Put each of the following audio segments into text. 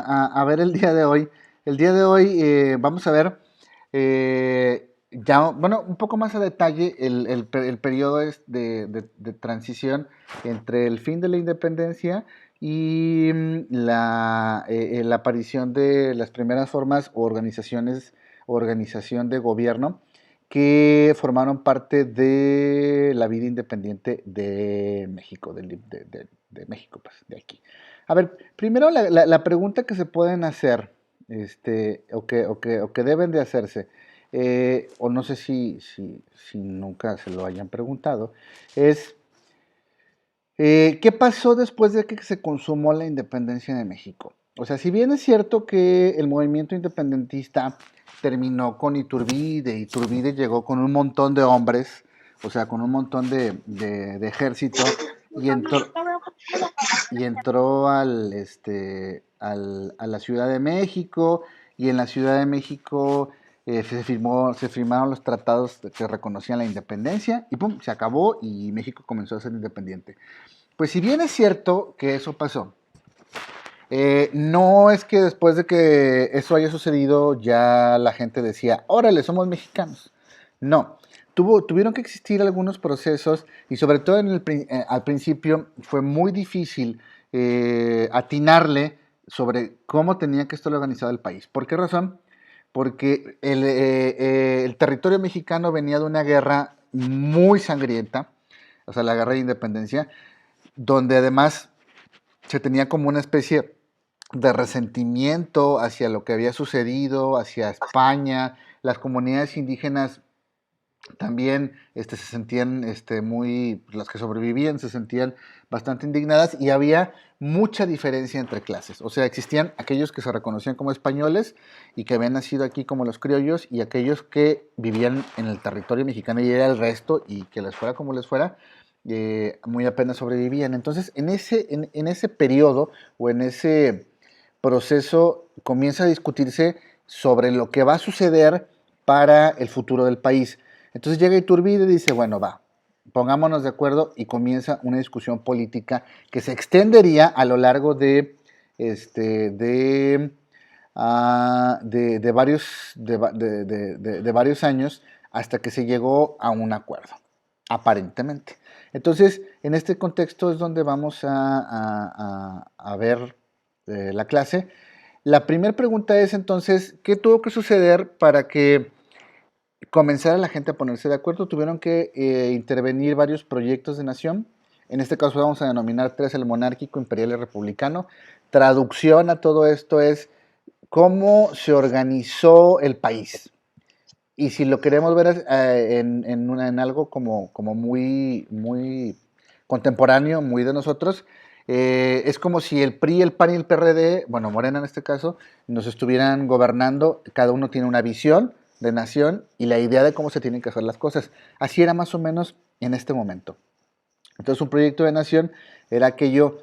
a ver el día de hoy. El día de hoy vamos a ver ya, bueno, un poco más a detalle el periodo de transición entre el fin de la independencia y la aparición de las primeras formas o organización de gobierno que formaron parte de la vida independiente de México, de México, pues, de aquí. A ver, primero la pregunta que se pueden hacer, o que deben de hacerse, o no sé si nunca se lo hayan preguntado, es ¿qué pasó después de que se consumó la independencia de México? O sea, si bien es cierto que el movimiento independentista terminó con Iturbide, Iturbide llegó con un montón de hombres, o sea, con un montón de ejército, y entró a la Ciudad de México, y en la Ciudad de México se firmaron los tratados que reconocían la independencia, y pum, se acabó y México comenzó a ser independiente. Pues si bien es cierto que eso pasó, no es que después de que eso haya sucedido ya la gente decía, órale, somos mexicanos. No, tuvieron que existir algunos procesos y sobre todo al principio fue muy difícil atinarle sobre cómo tenía que estar organizado el país. ¿Por qué razón? Porque el territorio mexicano venía de una guerra muy sangrienta, o sea, la guerra de independencia, donde además se tenía como una especie de resentimiento hacia lo que había sucedido, hacia España. Las comunidades indígenas también se sentían las que sobrevivían se sentían bastante indignadas y había mucha diferencia entre clases. O sea, existían aquellos que se reconocían como españoles y que habían nacido aquí como los criollos y aquellos que vivían en el territorio mexicano y era el resto y que les fuera como les fuera, muy apenas sobrevivían. Entonces, en ese periodo o en ese proceso comienza a discutirse sobre lo que va a suceder para el futuro del país. Entonces llega Iturbide y dice, bueno, va, pongámonos de acuerdo y comienza una discusión política que se extendería a lo largo de varios años hasta que se llegó a un acuerdo, aparentemente. Entonces, en este contexto es donde vamos a ver la clase. La primera pregunta es entonces, ¿qué tuvo que suceder para que comenzara la gente a ponerse de acuerdo? Tuvieron que intervenir varios proyectos de nación. En este caso vamos a denominar tres: el monárquico, imperial y republicano. Traducción a todo esto es cómo se organizó el país. Y si lo queremos ver en algo como muy contemporáneo, muy de nosotros, es como si el PRI, el PAN y el PRD, bueno, Morena en este caso, nos estuvieran gobernando, cada uno tiene una visión de nación y la idea de cómo se tienen que hacer las cosas. Así era más o menos en este momento. Entonces, un proyecto de nación era aquello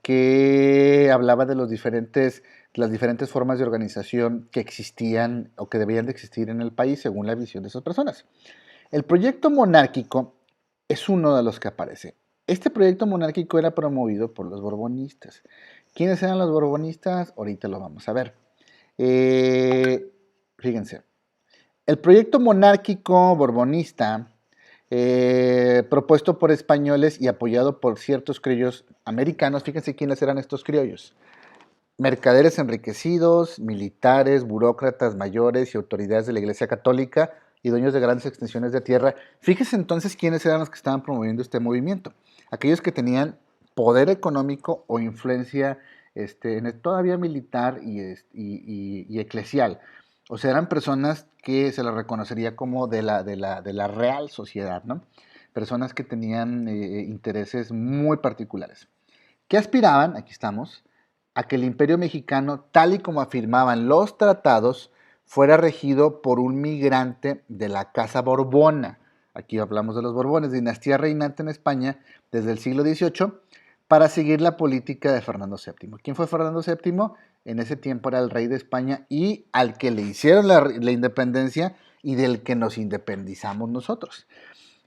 que hablaba de las diferentes formas de organización que existían o que debían de existir en el país según la visión de esas personas. El proyecto monárquico es uno de los que aparece. Este proyecto monárquico era promovido por los borbonistas. ¿Quiénes eran los borbonistas? Ahorita lo vamos a ver. Eh, Fíjense, el proyecto monárquico borbonista, propuesto por españoles y apoyado por ciertos criollos americanos, fíjense quiénes eran estos criollos: mercaderes enriquecidos, militares, burócratas mayores y autoridades de la Iglesia Católica y dueños de grandes extensiones de tierra. Fíjense entonces quiénes eran los que estaban promoviendo este movimiento: aquellos que tenían poder económico o influencia todavía militar y eclesial. O sea, eran personas que se les reconocería como de la real sociedad, ¿no? Personas que tenían intereses muy particulares. ¿Qué aspiraban? Aquí estamos, a que el imperio mexicano, tal y como afirmaban los tratados, fuera regido por un migrante de la Casa Borbona. Aquí hablamos de los Borbones, dinastía reinante en España desde el siglo XVIII, para seguir la política de Fernando VII. ¿Quién fue Fernando VII? En ese tiempo era el rey de España y al que le hicieron la independencia y del que nos independizamos nosotros.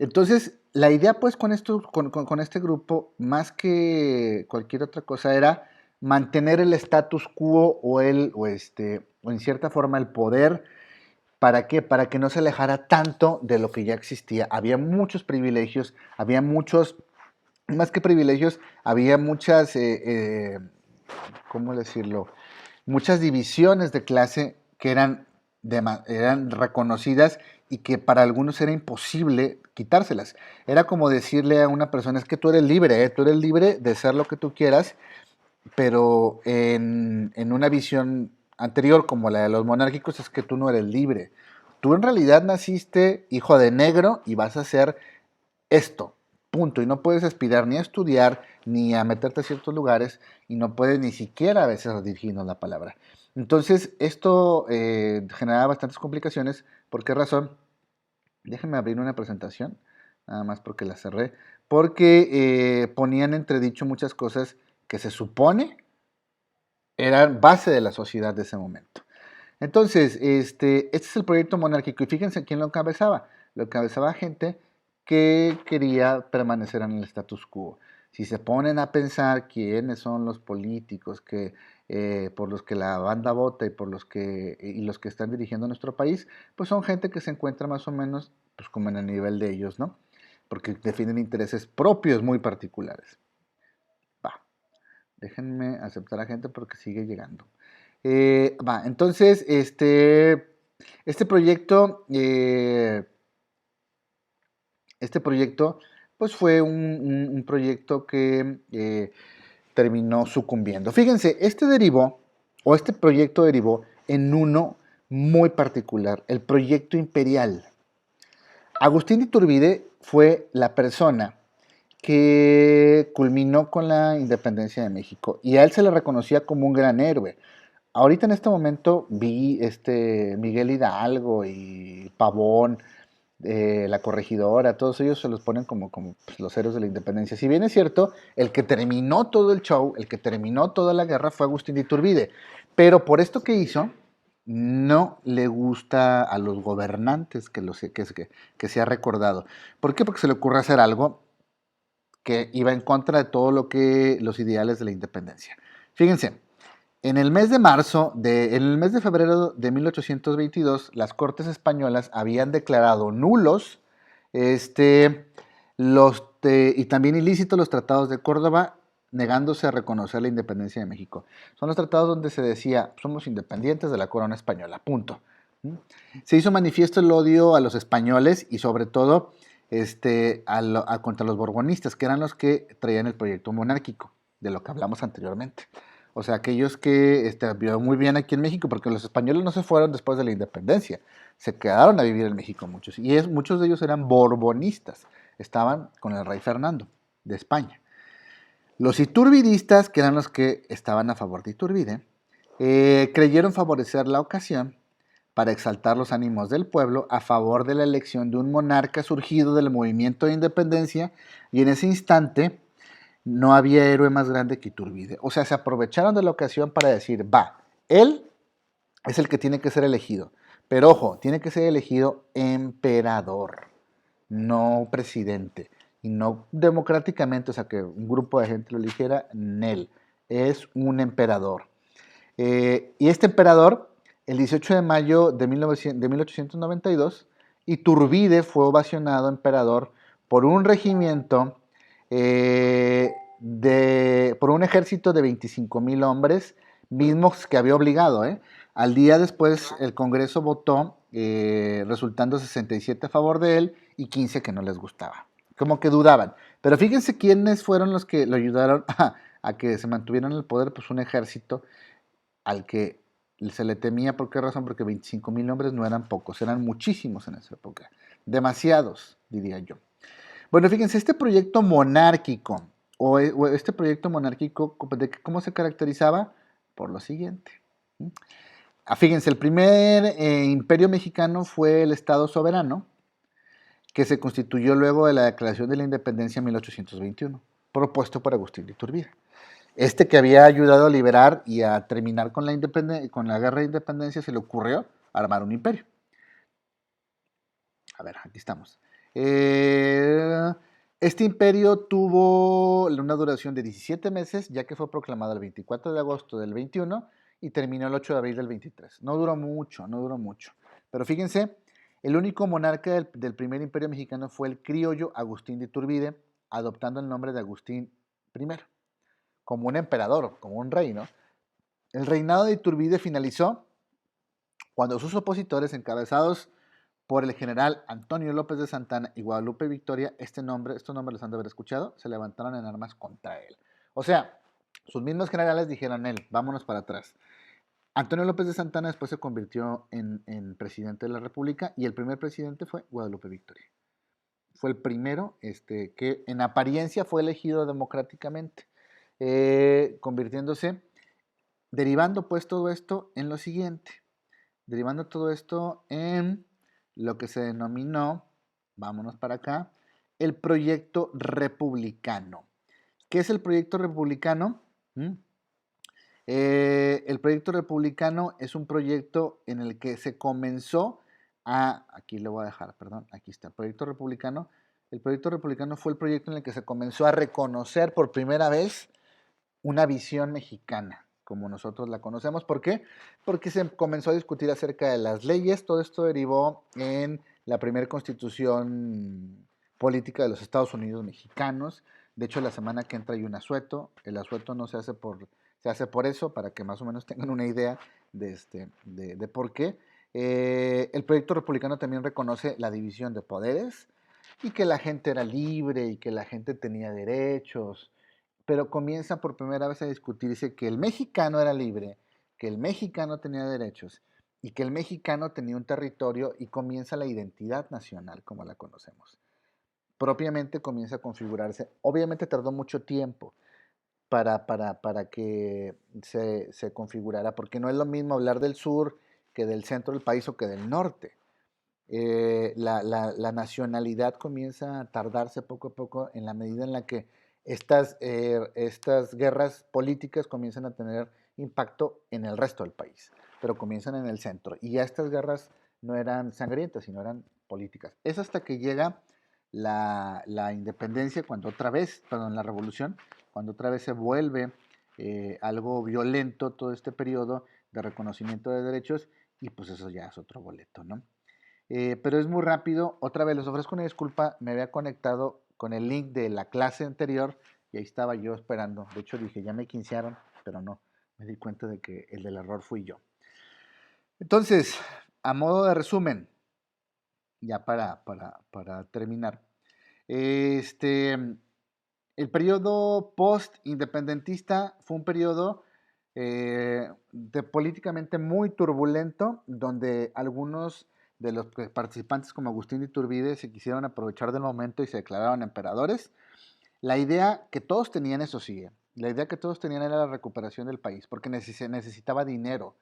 Entonces, la idea pues con este grupo, más que cualquier otra cosa, era mantener el status quo o en cierta forma el poder. ¿Para qué? Para que no se alejara tanto de lo que ya existía. Había muchos privilegios, había muchos, más que privilegios, había muchas, ¿cómo decirlo? Muchas divisiones de clase que eran reconocidas y que para algunos era imposible quitárselas. Era como decirle a una persona, es que tú eres libre, ¿eh? Tú eres libre de ser lo que tú quieras, pero en una visión anterior como la de los monárquicos es que tú no eres libre. Tú en realidad naciste hijo de negro y vas a ser esto, punto. Y no puedes aspirar ni a estudiar, ni a meterte a ciertos lugares, y no puedes ni siquiera a veces dirigirnos la palabra. Entonces, esto generaba bastantes complicaciones. ¿Por qué razón? Déjenme abrir una presentación, nada más porque la cerré, porque ponían entredicho muchas cosas que se supone eran base de la sociedad de ese momento. Entonces, este es el proyecto monárquico y fíjense quién lo encabezaba. Lo encabezaba gente que quería permanecer en el status quo. Si se ponen a pensar quiénes son los políticos que, por los que la banda vota y los que están dirigiendo nuestro país, pues son gente que se encuentra más o menos pues como en el nivel de ellos, ¿no? Porque defienden intereses propios muy particulares. Va, déjenme aceptar a gente porque sigue llegando. Entonces, este proyecto, este proyecto, pues fue un proyecto que terminó sucumbiendo. Fíjense, este proyecto derivó en uno muy particular, el proyecto imperial. Agustín de Iturbide fue la persona que culminó con la independencia de México y a él se le reconocía como un gran héroe. Ahorita en este momento vi Miguel Hidalgo y Pavón, la corregidora, todos ellos se los ponen como pues, los héroes de la independencia. Si bien es cierto, el que terminó todo el show, el que terminó toda la guerra fue Agustín de Iturbide, pero por esto que hizo, no le gusta a los gobernantes que se ha recordado. ¿Por qué? Porque se le ocurre hacer algo que iba en contra de todo lo que los ideales de la independencia. Fíjense, en el mes de febrero de 1822, las Cortes españolas habían declarado nulos y también ilícitos los tratados de Córdoba, negándose a reconocer la independencia de México. Son los tratados donde se decía, somos independientes de la corona española, punto. Se hizo manifiesto el odio a los españoles y sobre todo contra los borbonistas, que eran los que traían el proyecto monárquico, de lo que hablamos anteriormente. O sea, aquellos que vieron muy bien aquí en México, porque los españoles no se fueron después de la independencia, se quedaron a vivir en México muchos, y muchos de ellos eran borbonistas, estaban con el rey Fernando de España. Los iturbidistas, que eran los que estaban a favor de Iturbide, creyeron favorecer la ocasión para exaltar los ánimos del pueblo a favor de la elección de un monarca surgido del movimiento de independencia, y en ese instante no había héroe más grande que Iturbide. O sea, se aprovecharon de la ocasión para decir, él es el que tiene que ser elegido. Pero ojo, tiene que ser elegido emperador, no presidente. Y no democráticamente, o sea, que un grupo de gente lo eligiera, Nel. Es un emperador. Y este emperador, el 18 de mayo de 1892, Iturbide fue ovacionado emperador por un regimiento, por un ejército de 25,000 hombres, mismos que había obligado. Al día después, el Congreso votó, resultando 67 a favor de él y 15 que no les gustaba. Como que dudaban. Pero fíjense quiénes fueron los que lo ayudaron a que se mantuviera en el poder, pues un ejército al que se le temía. ¿Por qué razón? Porque 25,000 hombres no eran pocos, eran muchísimos en esa época. Demasiados, diría yo. Bueno, fíjense, este proyecto monárquico, o este proyecto monárquico, ¿cómo se caracterizaba? Por lo siguiente. Fíjense, el primer imperio mexicano fue el Estado soberano, que se constituyó luego de la Declaración de la Independencia en 1821, propuesto por Agustín de Iturbide. Que había ayudado a liberar y a terminar con la guerra de independencia, se le ocurrió armar un imperio. A ver, aquí estamos. Este imperio tuvo una duración de 17 meses, ya que fue proclamado el 24 de agosto del 21 y terminó el 8 de abril del 23. No duró mucho, no duró mucho. Pero fíjense, el único monarca del primer imperio mexicano fue el criollo Agustín de Iturbide, adoptando el nombre de Agustín I, como un emperador, como un rey, ¿no? El reinado de Iturbide finalizó cuando sus opositores, encabezados por el general Antonio López de Santana y Guadalupe Victoria, estos nombres los han de haber escuchado, se levantaron en armas contra él. O sea, sus mismos generales dijeron él, vámonos para atrás. Antonio López de Santana después se convirtió en presidente de la República y el primer presidente fue Guadalupe Victoria. Fue el primero que en apariencia fue elegido democráticamente, convirtiéndose, derivando pues todo esto en lo siguiente, derivando todo esto en lo que se denominó, vámonos para acá, el proyecto republicano. ¿Qué es el proyecto republicano? El proyecto republicano es un proyecto en el que se comenzó aquí le voy a dejar, perdón, aquí está, proyecto republicano. El proyecto republicano fue el proyecto en el que se comenzó a reconocer por primera vez una visión mexicana, como nosotros la conocemos. ¿Por qué? Porque se comenzó a discutir acerca de las leyes. Todo esto derivó en la primera constitución política de los Estados Unidos mexicanos. De hecho, la semana que entra hay un asueto. El asueto no se hace se hace por eso, para que más o menos tengan una idea de por qué. El proyecto republicano también reconoce la división de poderes y que la gente era libre y que la gente tenía derechos, pero comienza por primera vez a discutirse que el mexicano era libre, que el mexicano tenía derechos y que el mexicano tenía un territorio, y comienza la identidad nacional como la conocemos. Propiamente comienza a configurarse. Obviamente tardó mucho tiempo para que se configurara, porque no es lo mismo hablar del sur que del centro del país o que del norte. La nacionalidad comienza a tardarse poco a poco en la medida en la que estas guerras políticas comienzan a tener impacto en el resto del país, pero comienzan en el centro. Y ya estas guerras no eran sangrientas, sino eran políticas. Es hasta que llega la independencia, cuando otra vez, perdón, la revolución, cuando otra vez se vuelve algo violento todo este periodo de reconocimiento de derechos, y pues eso ya es otro boleto, ¿no? Pero es muy rápido. Otra vez les ofrezco una disculpa, me había conectado con el link de la clase anterior y ahí estaba yo esperando. De hecho dije, ya me quincearon, pero no, me di cuenta de que el del error fui yo. Entonces, a modo de resumen, ya para terminar, este, el periodo post-independentista fue un periodo políticamente muy turbulento, donde algunos de los participantes, como Agustín de Iturbide, se quisieron aprovechar del momento y se declararon emperadores. La idea que todos tenían, eso sí, la idea que todos tenían era la recuperación del país, porque necesitaba dinero.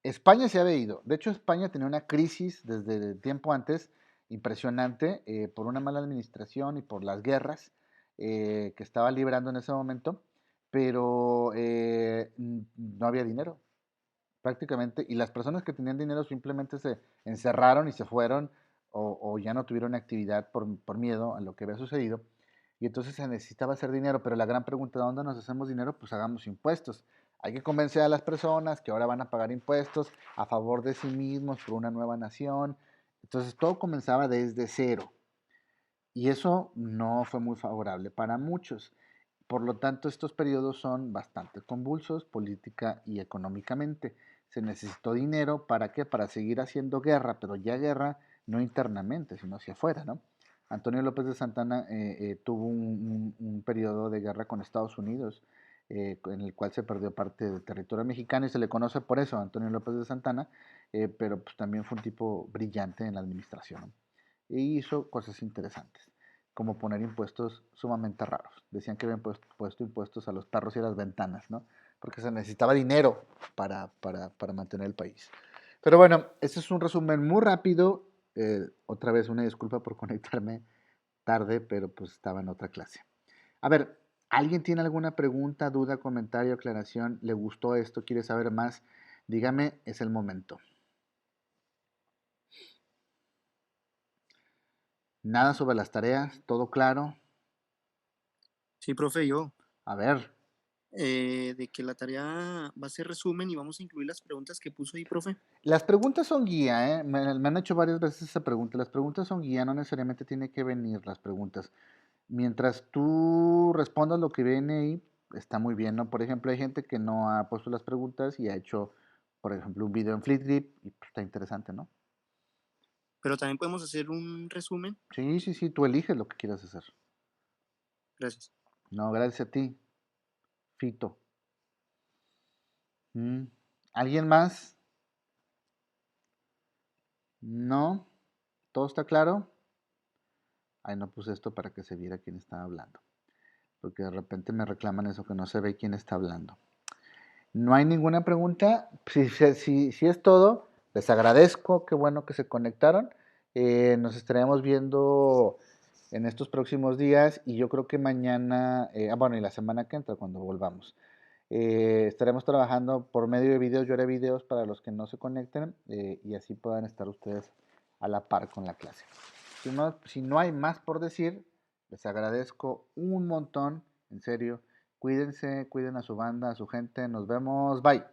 España se había ido. De hecho, España tenía una crisis desde tiempo antes impresionante, por una mala administración y por las guerras que estaba librando en ese momento, pero no había dinero prácticamente, y las personas que tenían dinero simplemente se encerraron y se fueron, o ya no tuvieron actividad por miedo a lo que había sucedido, y entonces se necesitaba hacer dinero. Pero la gran pregunta, ¿de dónde nos hacemos dinero? Pues hagamos impuestos. Hay que convencer a las personas que ahora van a pagar impuestos a favor de sí mismos por una nueva nación. Entonces todo comenzaba desde cero, y eso no fue muy favorable para muchos. Por lo tanto, estos periodos son bastante convulsos política y económicamente. Se necesitó dinero, ¿para qué? Para seguir haciendo guerra, pero ya guerra no internamente, sino hacia afuera, ¿no? Antonio López de Santana tuvo un periodo de guerra con Estados Unidos, en el cual se perdió parte del territorio mexicano y se le conoce por eso, Antonio López de Santana, pero pues también fue un tipo brillante en la administración, ¿no? Y hizo cosas interesantes, como poner impuestos sumamente raros. Decían que habían puesto impuestos a los perros y a las ventanas, ¿no? Porque se necesitaba dinero para mantener el país. Pero bueno, ese es un resumen muy rápido. Otra vez una disculpa por conectarme tarde, pero pues estaba en otra clase. A ver, ¿alguien tiene alguna pregunta, duda, comentario, aclaración? ¿Le gustó esto? ¿Quiere saber más? Dígame, es el momento. Nada sobre las tareas, todo claro. Sí, profe, yo. A ver, De que la tarea va a ser resumen y vamos a incluir las preguntas que puso ahí, profe. las preguntas son guía, ¿eh? Me han hecho varias veces esa pregunta. Las preguntas son guía, no necesariamente tiene que venir las preguntas. Mientras tú respondas lo que viene ahí, está muy bien, ¿no? Por ejemplo, hay gente que no ha puesto las preguntas y ha hecho, por ejemplo, un video en Flipgrid y pues, está interesante, ¿no? Pero también podemos hacer un resumen. Sí, sí, sí, tú eliges lo que quieras hacer. Gracias. No, gracias a ti, Fito. Mm. ¿Alguien más? No, ¿todo está claro? Ay, no puse esto para que se viera quién está hablando, porque de repente me reclaman eso, que no se ve quién está hablando. No hay ninguna pregunta. Si es todo, les agradezco. Qué bueno que se conectaron. Nos estaremos viendo en estos próximos días y yo creo que mañana, bueno, y la semana que entra cuando volvamos. Estaremos trabajando por medio de videos. Yo haré videos para los que no se conecten y así puedan estar ustedes a la par con la clase. Si no hay más por decir, les agradezco un montón, en serio. Cuídense, cuiden a su banda, a su gente. Nos vemos. Bye.